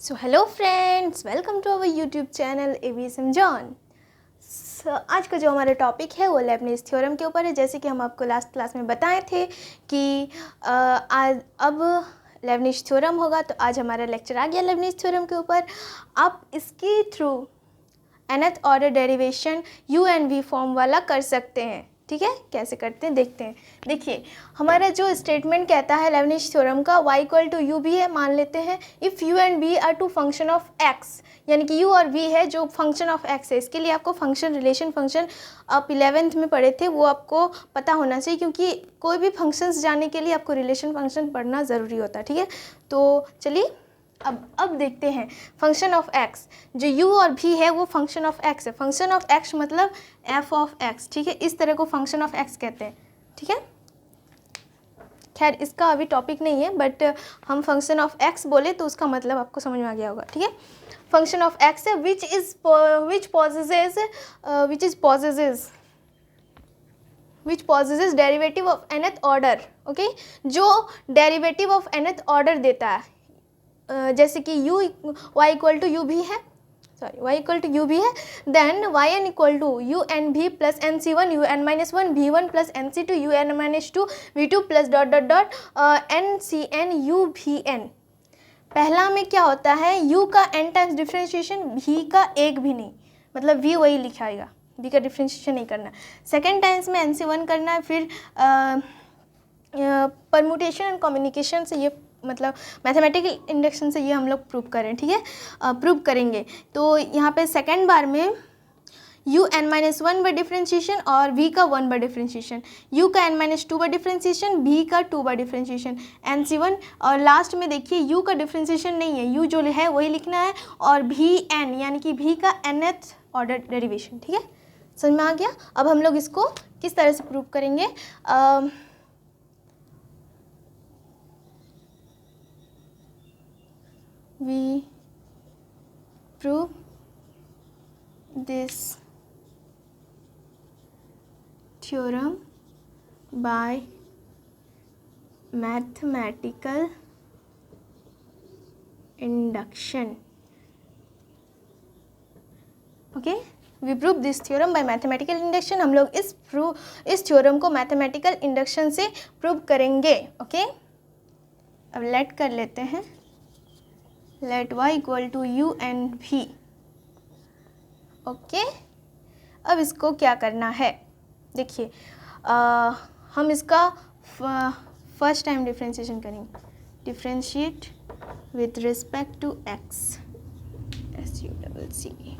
So hello friends, welcome to our YouTube channel AVSM John. आज का जो हमारा टॉपिक है वो लेबनिज़ थ्योरम के ऊपर है। जैसे कि हम आपको लास्ट क्लास में बताए थे कि आज अब लेबनिज़ थ्योरम होगा, तो आज हमारा लेक्चर आ गया लेबनिज़ थ्योरम के ऊपर। आप इसके through nth order derivation u and v form वाला कर सकते हैं। ठीक है, कैसे करते हैं देखते हैं। देखिए, हमारा जो स्टेटमेंट कहता है लेबनिज़ थ्योरम का y इक्वल टू यू भी है, मान लेते हैं if u and v are two function of x, यानी कि u और v है जो फंक्शन ऑफ x है। इसके लिए आपको फंक्शन रिलेशन फंक्शन आप 11th में पढ़े थे, वो आपको पता होना चाहिए, क्योंकि कोई भी फंक्शंस जाने के लिए आपको रिलेशन फंक्शन पढ़ना ज़रूरी होता है। ठीक है, तो चलिए अब देखते हैं फंक्शन ऑफ x। जो u और v है वो फंक्शन ऑफ x है। फंक्शन ऑफ x मतलब f ऑफ x। ठीक है, इस तरह को फंक्शन ऑफ x कहते हैं। ठीक है, खैर इसका अभी टॉपिक नहीं है, बट हम फंक्शन ऑफ x बोले तो उसका मतलब आपको समझ में आ गया होगा। ठीक है, फंक्शन ऑफ x है which possesses derivative of nth order. Okay, जो डेरिवेटिव ऑफ nth ऑर्डर देता है, जैसे कि y इक्वल टू यू भी है, y इक्वल टू यू भी है, then yn equal to u n v plus n C one u n minus one v one plus n C two u n minus two v two plus dot dot dot n C n u v n. पहला में क्या होता है, u का n times differentiation, v का एक भी नहीं, मतलब v वही लिखाएगा, v का डिफ्रेंशिएशन नहीं करना। सेकेंड टाइम्स में एन सी वन करना है, फिर परमुटेशन एंड कम्युनिकेशन से ये मतलब मैथमेटिकल इंडक्शन से ये हम लोग प्रूव करें। ठीक है, प्रूव करेंगे। तो यहाँ पे सेकेंड बार में u n minus one by differentiation और v का 1 बाई डिफ्रेंशिएशन, u का n minus two by differentiation, v का 2 by differentiation, n C one. और लास्ट में देखिए u का डिफ्रेंशिएशन नहीं है, u जो है वही लिखना है, और v n यानी कि v का nth ऑर्डर डेरिवेशन। ठीक है, समझ में आ गया। अब हम लोग इसको किस तरह से प्रूव करेंगे, we prove this theorem by mathematical induction. Okay, we prove this theorem by mathematical induction. हम लोग इस थ्योरम को मैथमेटिकल इंडक्शन से प्रूव करेंगे। ओके, अब लेट कर लेते हैं, let y equal to u and v। Okay, अब इसको क्या करना है, देखिए हम इसका फर्स्ट टाइम डिफ्रेंशिएशन करेंगे, differentiate with respect to x, SUCCEVELY,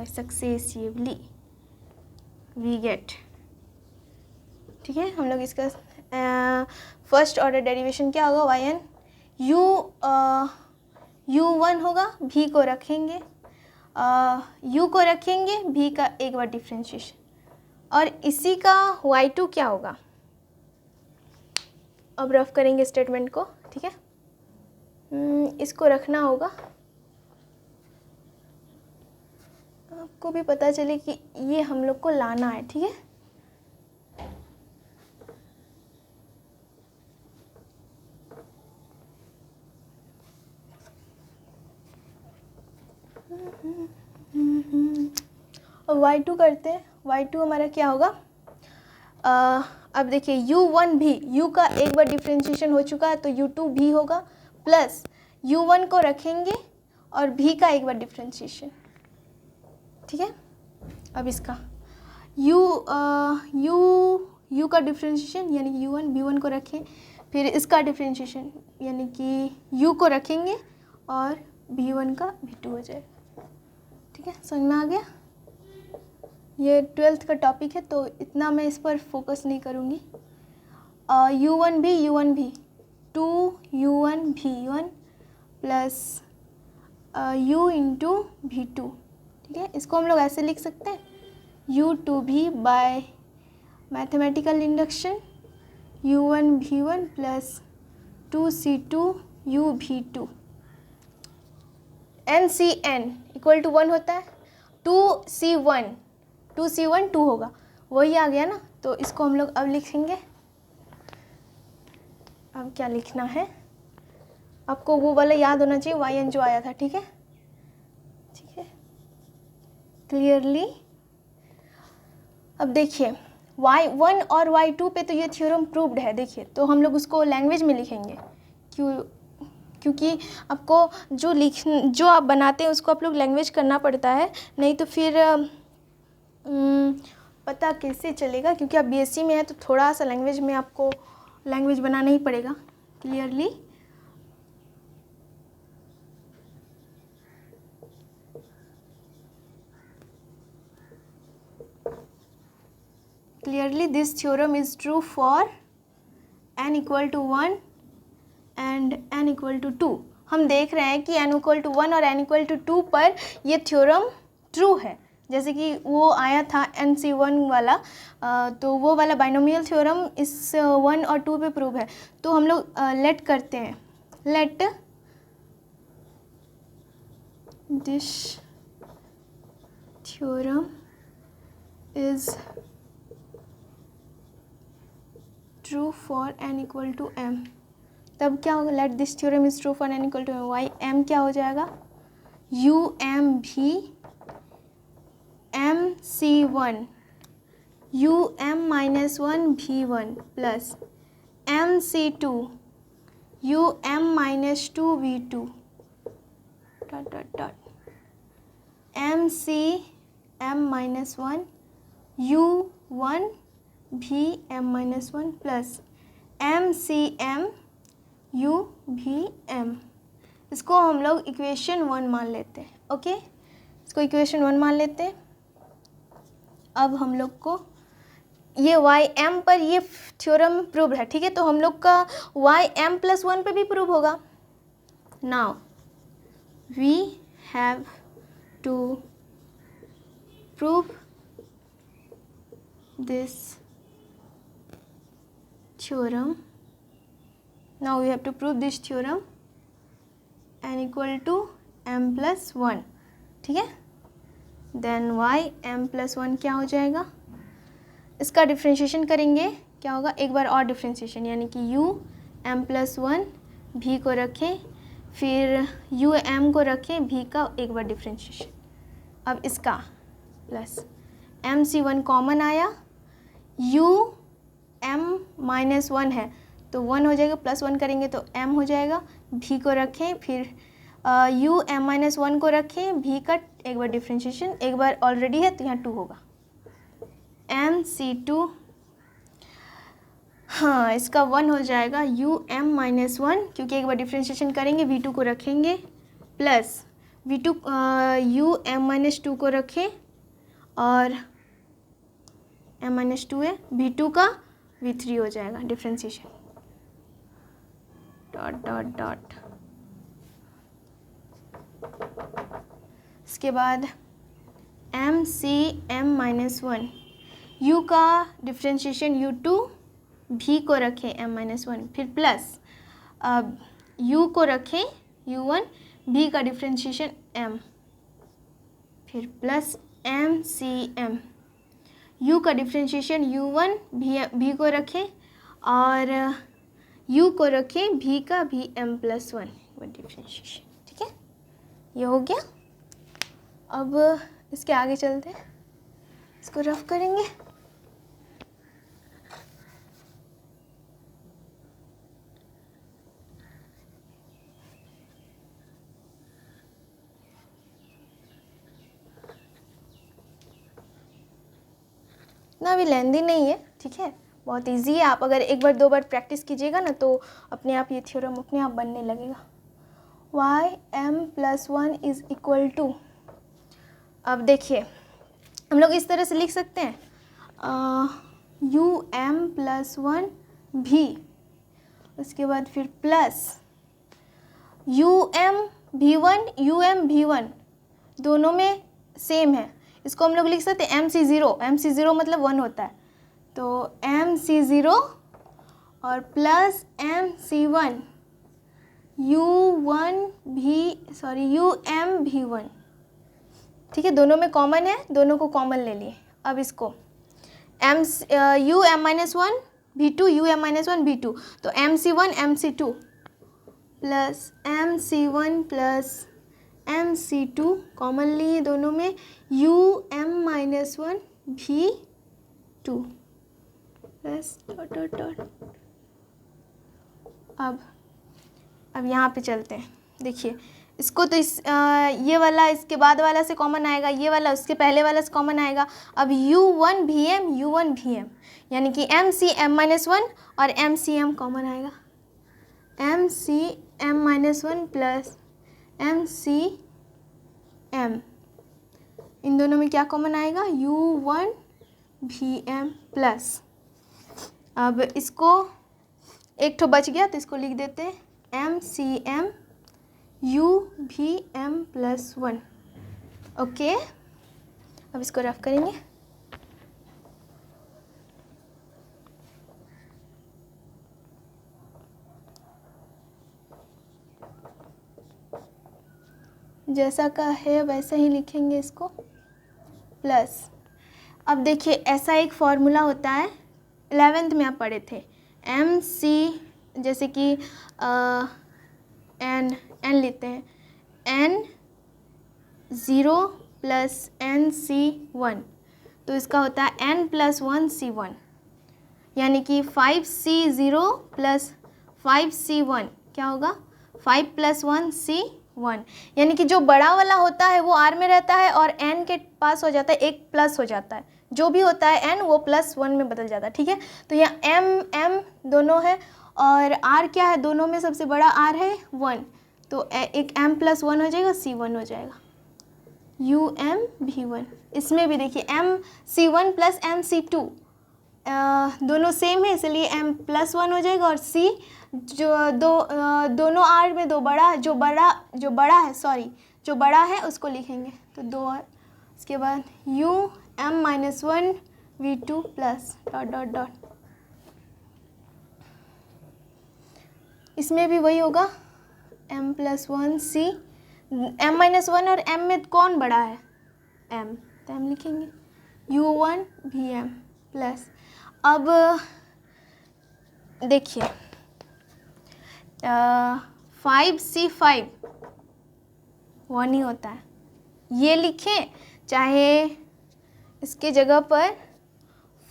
successively we get. ठीक है, हम लोग इसका फर्स्ट ऑर्डर डेरिवेशन क्या होगा, वाई एन यू वन होगा, भी को रखेंगे, u को रखेंगे, भी का एक बार डिफ्रेंशिएशन, और इसी का y2 क्या होगा। अब रफ करेंगे स्टेटमेंट को। ठीक है, इसको रखना होगा, आपको भी पता चले कि ये हम लोग को लाना है। ठीक है, अब y2 करते हैं। y2 हमारा क्या होगा, अब देखिए u1 भी, u का एक बार डिफ्रेंशिएशन हो चुका है तो u2 भी होगा, प्लस u1 को रखेंगे और v का एक बार डिफ्रेंशिएशन। ठीक है, अब इसका u का डिफ्रेंशिएशन यानी कि u1 v1 को रखें, फिर इसका डिफ्रेंशिएशन यानी कि u को रखेंगे और v1 का v2 हो जाएगा। ठीक है, समझ में आ गया। ये 12th का टॉपिक है तो इतना मैं इस पर फोकस नहीं करूँगी। u1 भी 2u1 v1 plus u into v2। ठीक है, इसको हम लोग ऐसे लिख सकते हैं, u2 भी by mathematical induction u1 v1 plus 2c2 u v2, NCN equal to 1 होता है, 2c1 2 होगा, वही आ गया ना। तो इसको हम लोग अब लिखेंगे, अब क्या लिखना है, आपको वो वाला याद होना चाहिए वाई एन जो आया था, ठीक है, ठीक है, क्लियरली। अब देखिए y1 और y2 पे तो ये थ्योरम प्रूव्ड है, देखिए, तो हम लोग उसको लैंग्वेज में लिखेंगे, क्योंकि आपको जो आप बनाते हैं उसको आप लोग लैंग्वेज करना पड़ता है, नहीं तो फिर पता कैसे चलेगा, क्योंकि आप बीएससी में है तो थोड़ा सा लैंग्वेज में आपको लैंग्वेज बनाना ही पड़ेगा, clearly. Clearly this theorem is true for n equal to 1 and n equal to 2। हम देख रहे हैं कि n equal to 1 और n equal to 2 पर ये थ्योरम ट्रू है, जैसे कि वो आया था NC1 वाला, तो वो वाला बाइनोमियल थ्योरम इस 1 और 2 पे प्रूव है। तो हम लोग लेट करते हैं, let this theorem is true for n equal to m। तब क्या होगा, let this theorem is true for n equal to m, y m क्या हो जाएगा, u m भी MC1 um minus 1 V1 plus MC2 um minus 2 V2 dot dot dot MC m minus 1 U1 VM minus 1 plus MCM U VM। इसको हम लोग equation 1 मान लेते हैं, ओके, इसको इक्वेशन 1 मान लेते हैं। अब हम लोग को ये वाई एम पर ये थ्योरम प्रूव है, ठीक है, तो हम लोग का वाई एम प्लस 1 पे भी प्रूव होगा। Now we have to prove this theorem, now we have to prove this theorem n equal to m plus 1, ठीक है। देन वाई m प्लस 1 क्या हो जाएगा, इसका डिफ्रेंशिएशन करेंगे, क्या होगा, एक बार और डिफ्रेंशिएशन, यानी कि u m प्लस 1 भी को रखें, फिर u m को रखें, भी का एक बार डिफ्रेंशिएशन। अब इसका प्लस MC1 कॉमन आया, u m माइनस 1 है तो 1 हो जाएगा, प्लस 1 करेंगे तो m हो जाएगा, भी को रखें, फिर u m माइनस 1 को रखें, भी का एक बार डिफ्रेंशिएशन, एक बार ऑलरेडी है तो यहाँ 2 होगा, MC2, हाँ इसका 1 हो जाएगा, u m माइनस 1, क्योंकि एक बार डिफ्रेंशिएशन करेंगे, V2 को रखेंगे, plus V2 u m minus 2 को रखें, और m माइनस 2 है, V2 का V3 हो जाएगा डिफ्रेंशिएशन, डॉट डॉट डॉट। इसके बाद MC m माइनस 1, u का डिफ्रेंशिएशन U2, भी को रखें m माइनस 1, फिर प्लस u को रखें U1, भी का डिफ्रेंशिएशन m, फिर प्लस MCM, u का डिफ्रेंशिएशन U1, भी को रखें, और u को रखें, भी का भी m प्लस 1 डिफ्रेंशिएशन, ठीक है, ये हो गया। अब इसके आगे चलते हैं, इसको रफ करेंगे। इतना भी लेंदी नहीं है, ठीक है, बहुत इजी है। आप अगर एक बार दो बार प्रैक्टिस कीजिएगा ना तो अपने आप ये थ्योरम अपने आप बनने लगेगा। Y m plus 1 is equal to, अब देखिए हम लोग इस तरह से लिख सकते हैं, u m प्लस 1 भी, उसके बाद फिर plus u m v1 u m v1 दोनों में सेम है, इसको हम लोग लिख सकते हैं MC0 मतलब 1 होता है, तो MC0 और प्लस MC1 UM V1, ठीक है, दोनों में कॉमन है, दोनों को कॉमन ले लिए। अब इसको UM minus 1 V2 UM minus 1 V2, तो MC1 MC2 plus MC1 plus MC2 common लिए दोनों में, UM-1 V2 plus dot dot dot. अब यहाँ पे चलते हैं। देखिए इसको तो ये वाला इसके बाद वाला से कॉमन आएगा, ये वाला उसके पहले वाला से कॉमन आएगा। अब U1 VM यानी कि MCM-1 और MCM कॉमन आएगा, MCM-1 प्लस MCM, इन दोनों में क्या कॉमन आएगा, U1VM प्लस। अब इसको एक ठो बच गया तो इसको लिख देते हैं MCM UVM प्लस 1। ओके, अब इसको रफ करेंगे। जैसा का है वैसा ही लिखेंगे इसको, प्लस। अब देखिए ऐसा एक फॉर्मूला होता है, 11th में आप पढ़े थे, MC जैसे कि n लेते हैं, N0 प्लस NC1, तो इसका होता है N+1C1, यानी कि 5C0 प्लस 5C1 क्या होगा, 5 + 1C1, यानी कि जो बड़ा वाला होता है वो R में रहता है और N के पास हो जाता है, एक प्लस हो जाता है, जो भी होता है N वो +1 में बदल जाता है। ठीक है, तो यहाँ M दोनों है और R क्या है, दोनों में सबसे बड़ा R है 1, तो एक M+1 हो जाएगा, C1 हो जाएगा, UMV1। इसमें भी देखिए MC1 प्लस MC2 दोनों सेम है, इसलिए M+1 हो जाएगा, और C जो दोनों R में जो बड़ा है उसको लिखेंगे, तो 2 और उसके बाद UM-1 V2 plus dot dot dot. इसमें भी वही होगा, M+1 C, M-1 और M में कौन बड़ा है, M, तो M लिखेंगे U1VM प्लस। अब देखिए 5C5 1 ही होता है, ये लिखें, चाहे इसके जगह पर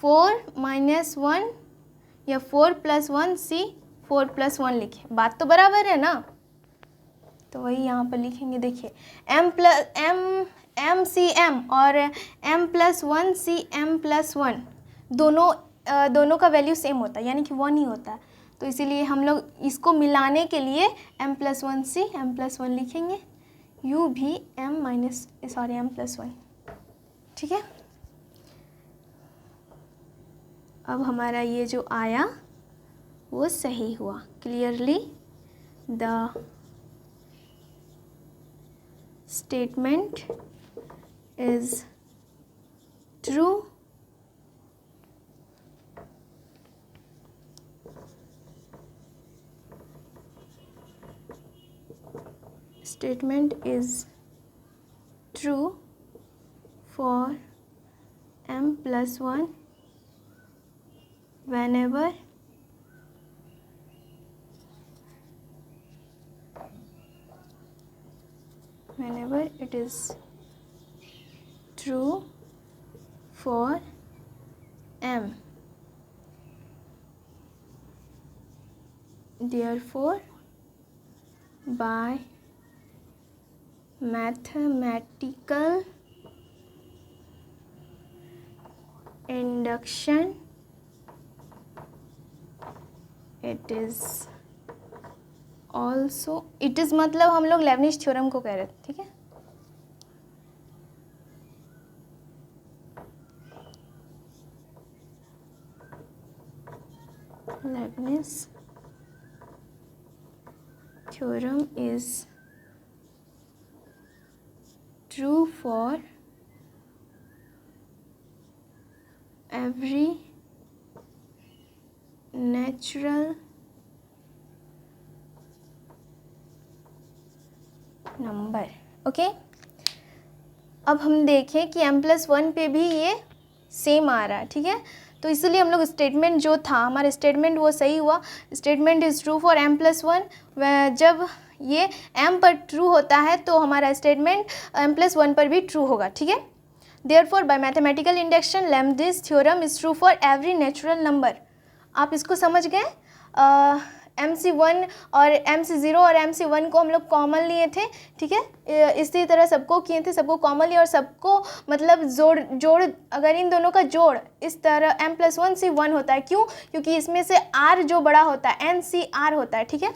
4-1 या 4+1C 4+1 लिखें, बात तो बराबर है ना, तो वही यहाँ पर लिखेंगे। देखिए MCM और M+1C M+1 दोनों का वैल्यू सेम होता है, यानी कि 1 ही होता है, तो इसीलिए हम लोग इसको मिलाने के लिए M+1C M+1 लिखेंगे, M+1। ठीक है, अब हमारा ये जो आया वो सही हुआ। Clearly the statement is true for M+1 whenever it is true for M. Therefore, by mathematical induction, it is मतलब हम लोग लेबनिज थ्योरम को कह रहे थे। ठीक है, Lebanese theorem is true for every natural number. Okay, अब हम देखें कि M+1 पे भी ये सेम आ रहा है। ठीक है, तो इसलिए हम लोग स्टेटमेंट जो था हमारा स्टेटमेंट वो सही हुआ। Statement is true for m+1। जब ये m पर ट्रू होता है तो हमारा स्टेटमेंट m+1 पर भी ट्रू होगा, ठीक है। Therefore by mathematical induction lambda's theorem is true for every natural number. आप इसको समझ गए। MC1 और MC0 और MC1 को हम लोग कॉमन लिए थे, ठीक है। इसी तरह सबको किए थे, सबको कॉमन लिए और सबको मतलब जोड़ अगर इन दोनों का जोड़ इस तरह m+1C1 होता है। क्यों? क्योंकि इसमें से r जो बड़ा होता है NCR होता है, ठीक है।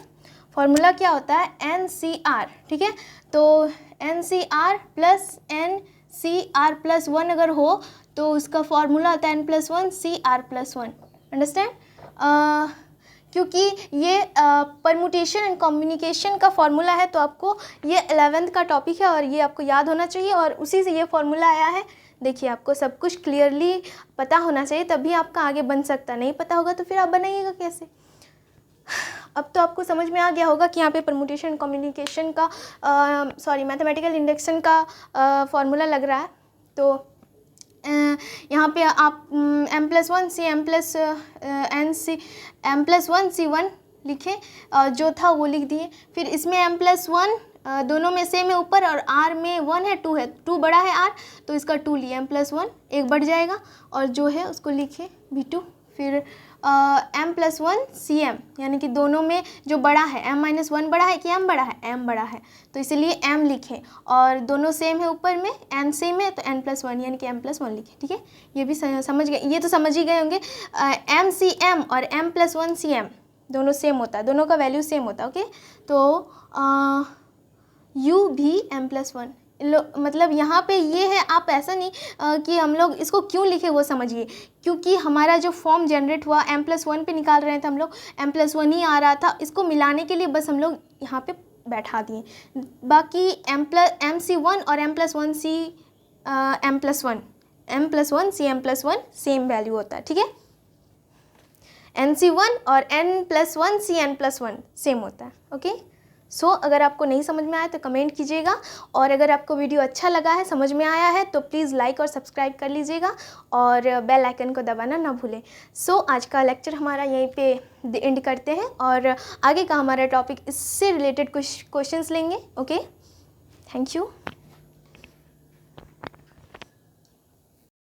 फॉर्मूला क्या होता है? NCR, ठीक है। तो NCR प्लस NCR+1 अगर हो तो उसका फॉर्मूला होता है n+1CR+1। अंडरस्टैंड? क्योंकि ये परमुटेशन एंड कम्युनिकेशन का फॉर्मूला है, तो आपको ये 11th का टॉपिक है और ये आपको याद होना चाहिए और उसी से ये फॉर्मूला आया है। देखिए, आपको सब कुछ क्लियरली पता होना चाहिए, तभी आपका आगे बन सकता। नहीं पता होगा तो फिर आप बनाइएगा कैसे? अब तो आपको समझ में आ गया होगा कि यहाँ पे परमुटेशन कम्युनिकेशन का मैथमेटिकल इंडक्शन का फॉर्मूला लग रहा है। तो यहाँ पे आप m+1 लिखें, जो था वो लिख दिए। फिर इसमें m+1 दोनों में सेम है ऊपर और r में 1 है, 2 है, 2 बड़ा है r, तो इसका 2 लिए m+1 एक बढ़ जाएगा और जो है उसको लिखे v2। फिर m+1cm यानी कि दोनों में जो बड़ा है m-1 बड़ा है कि m बड़ा है? m बड़ा है, तो इसलिए m लिखें और दोनों सेम है ऊपर में n सेम है तो n+1 यानी कि m+1 लिखें, ठीक है। ये भी समझ गए, ये तो समझ ही गए होंगे। mcm और m+1cm दोनों सेम होता है, दोनों का वैल्यू सेम होता है, ओके। तो u भी m+1 मतलब यहाँ पे ये है। आप ऐसा नहीं कि हम लोग इसको क्यों लिखे वो समझिए, क्योंकि हमारा जो फॉर्म जनरेट हुआ m+1 पे निकाल रहे थे हम लोग, m+1 ही आ रहा था, इसको मिलाने के लिए बस हम लोग यहाँ पे बैठा दिए। बाकी MC1 और m+1C सेम वैल्यू होता है, ठीक है। NC1 और n+1CN+1 सेम होता है, ओके। सो अगर आपको नहीं समझ में आया तो कमेंट कीजिएगा और अगर आपको वीडियो अच्छा लगा है, समझ में आया है तो प्लीज़ लाइक और सब्सक्राइब कर लीजिएगा और बेल आइकन को दबाना ना भूलें। सो आज का लेक्चर हमारा यहीं पे एंड करते हैं और आगे का हमारा टॉपिक इससे रिलेटेड कुछ क्वेश्चंस लेंगे, ओके। Thank you.